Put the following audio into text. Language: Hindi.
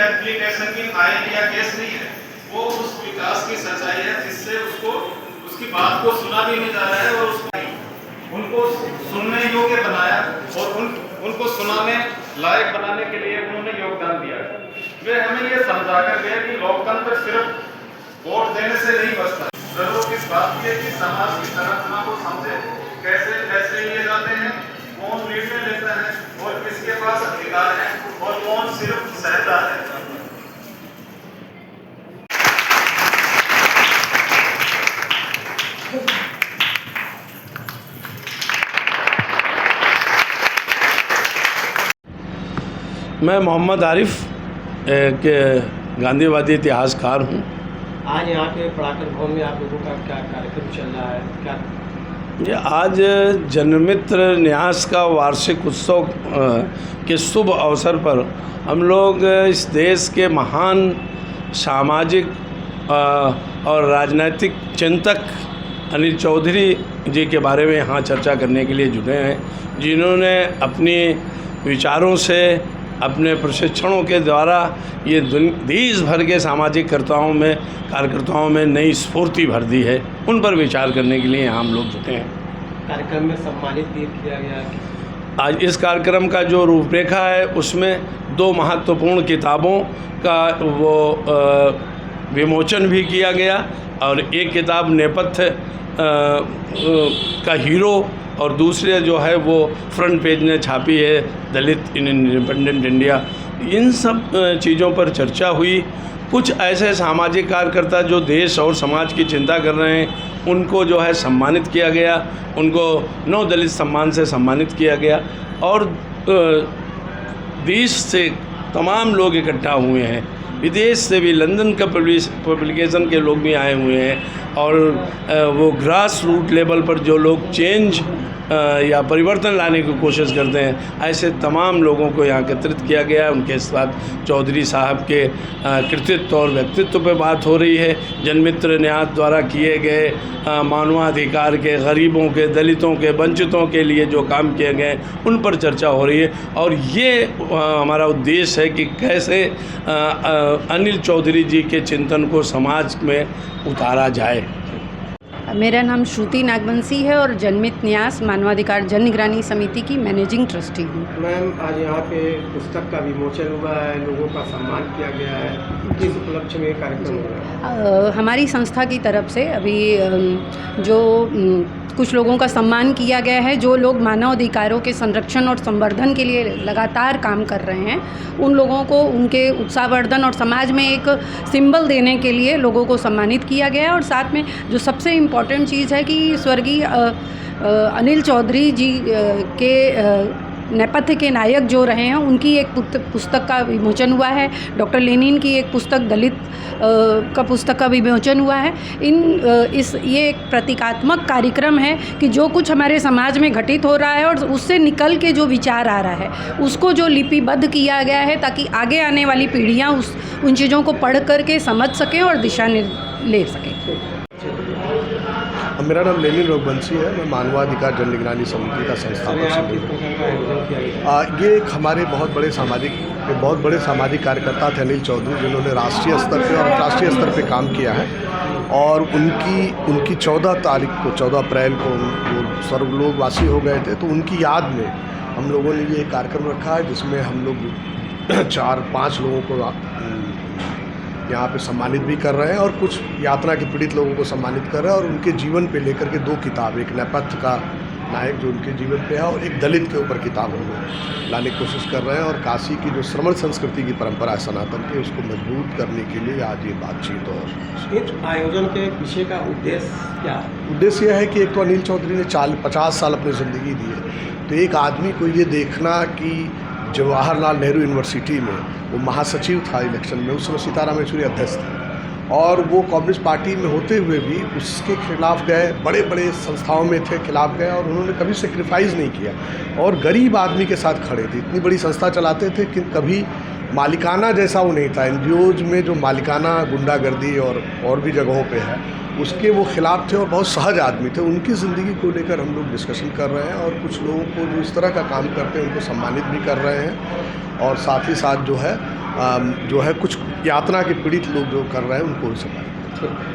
एप्लीकेशन की फाइल या केस नहीं है, वो उस विकास की सच्चाई है जिससे उसको उसकी बात को सुना भी नहीं जा रहा है और उसको उनको सुनने योग्य बनाया और उनको सुनाने लायक बनाने के लिए उन्होंने योगदान दिया। वे हमें ये समझा कर गए कि लोकतंत्र सिर्फ वोट देने से नहीं बचता, जरूरत इस बात की है कि समाज की संरचना को समझे, कैसे फैसले लिए जाते हैं, कौन निर्णय लेता है और किसके पास अधिकार है और कौन सिर्फ सहता है। मैं मोहम्मद आरिफ के गांधीवादी इतिहासकार हूँ। आज यहाँ पे पढ़ाकर भवन में आप लोगों का क्या कार्यक्रम चल रहा है? क्या ये आज जनमित्र न्यास का वार्षिक उत्सव के शुभ अवसर पर हम लोग इस देश के महान सामाजिक और राजनीतिक चिंतक अनिल चौधरी जी के बारे में यहाँ चर्चा करने के लिए जुटे हैं, जिन्होंने अपनी विचारों से, अपने प्रशिक्षणों के द्वारा ये देश भर के सामाजिक कार्यकर्ताओं में नई स्फूर्ति भर दी है। उन पर विचार करने के लिए यहाँ हम लोग जुटे हैं। कार्यक्रम में सम्मानित भी किया गया है। आज इस कार्यक्रम का जो रूपरेखा है उसमें 2 महत्वपूर्ण किताबों का विमोचन भी किया गया और एक किताब नेपथ्य का हीरो और दूसरे जो है वो फ्रंट पेज में छापी है, दलित इन इंडिपेंडेंट इंडिया। इन सब चीज़ों पर चर्चा हुई। कुछ ऐसे सामाजिक कार्यकर्ता जो देश और समाज की चिंता कर रहे हैं उनको जो है सम्मानित किया गया, उनको 9 दलित सम्मान से सम्मानित किया गया और देश से तमाम लोग इकट्ठा हुए हैं, विदेश से भी, लंदन का पब्लिकेशन के लोग भी आए हुए हैं और वो ग्रास रूट लेवल पर जो लोग चेंज या परिवर्तन लाने की कोशिश करते हैं, ऐसे तमाम लोगों को यहाँ एकत्रित किया गया। उनके साथ चौधरी साहब के कृतित्व और व्यक्तित्व पे बात हो रही है। जनमित्र न्यास द्वारा किए गए मानवाधिकार के, गरीबों के, दलितों के, वंचितों के लिए जो काम किए गए उन पर चर्चा हो रही है और ये हमारा उद्देश्य है कि कैसे अनिल चौधरी जी के चिंतन को समाज में उतारा जाए। मेरा नाम श्रुति नागवंशी है और जनमित न्यास मानवाधिकार जन निगरानी समिति की मैनेजिंग ट्रस्टी हूँ। मैम, आज यहाँ पे पुस्तक का विमोचन हुआ है, लोगों का सम्मान किया गया है, किस उपलक्ष्य में कार्यक्रम हो रहा है? हमारी संस्था की तरफ से अभी जो कुछ लोगों का सम्मान किया गया है, जो लोग मानव अधिकारों के संरक्षण और संवर्धन के लिए लगातार काम कर रहे हैं, उन लोगों को उनके उत्साहवर्धन और समाज में एक सिंबल देने के लिए लोगों को सम्मानित किया गया है। और साथ में जो सबसे इम्पॉर्टेंट चीज़ है कि स्वर्गीय अनिल चौधरी जी के नेपथ्य के नायक जो रहे हैं उनकी एक पुस्तक का विमोचन हुआ है। डॉक्टर लेनिन की एक पुस्तक दलित का पुस्तक का विमोचन हुआ है। ये एक प्रतीकात्मक कार्यक्रम है कि जो कुछ हमारे समाज में घटित हो रहा है और उससे निकल के जो विचार आ रहा है उसको जो लिपिबद्ध किया गया है ताकि आगे आने वाली पीढ़ियाँ उन चीज़ों को पढ़ करके समझ सकें और दिशा ले सकें। मेरा नाम लेनिन रघुवंशी है। मैं मानवाधिकार जन निगरानी समिति का संस्थापक हूँ। ये एक हमारे बहुत बड़े सामाजिक कार्यकर्ता थे अनिल चौधरी, जिन्होंने राष्ट्रीय स्तर पे और अंतर्राष्ट्रीय स्तर पे काम किया है और उनकी 14 अप्रैल को वो स्वर्गलोकवासी हो गए थे। तो उनकी याद में हम लोगों ने ये कार्यक्रम रखा है जिसमें हम लोग 4-5 लोगों को यहाँ पे सम्मानित भी कर रहे हैं और कुछ यात्रा के पीड़ित लोगों को सम्मानित कर रहे हैं और उनके जीवन पे लेकर के 2 किताब, एक नेपथ्य का नायक जो उनके जीवन पे है और एक दलित के ऊपर किताब हम लोग लाने की कोशिश कर रहे हैं और काशी की जो श्रमण संस्कृति की परंपरा है सनातन की, उसको मजबूत करने के लिए आज ये बातचीत। और इस आयोजन के पीछे का उद्देश्य क्या है? उद्देश्य यह है कि एक तो अनिल चौधरी ने 50 साल अपनी ज़िंदगी दी है, तो एक आदमी को ये देखना कि जवाहरलाल नेहरू यूनिवर्सिटी में वो महासचिव था इलेक्शन में, उस समय सीताराम येचुरी अध्यक्ष थे और वो कम्युनिस्ट पार्टी में होते हुए भी उसके खिलाफ गए, बड़े बड़े संस्थाओं में थे, खिलाफ गए और उन्होंने कभी सेक्रीफाइस नहीं किया और गरीब आदमी के साथ खड़े थे। इतनी बड़ी संस्था चलाते थे कि कभी मालिकाना जैसा वो नहीं था। एनजीओज में जो मालिकाना गुंडागर्दी और भी जगहों पे है उसके वो खिलाफ थे और बहुत सहज आदमी थे। उनकी ज़िंदगी को लेकर हम लोग डिस्कशन कर रहे हैं और कुछ लोगों को जो इस तरह का काम करते हैं उनको सम्मानित भी कर रहे हैं और साथ ही साथ जो है जो है कुछ यातना के पीड़ित लोग जो कर रहे हैं उनको भी सफाई।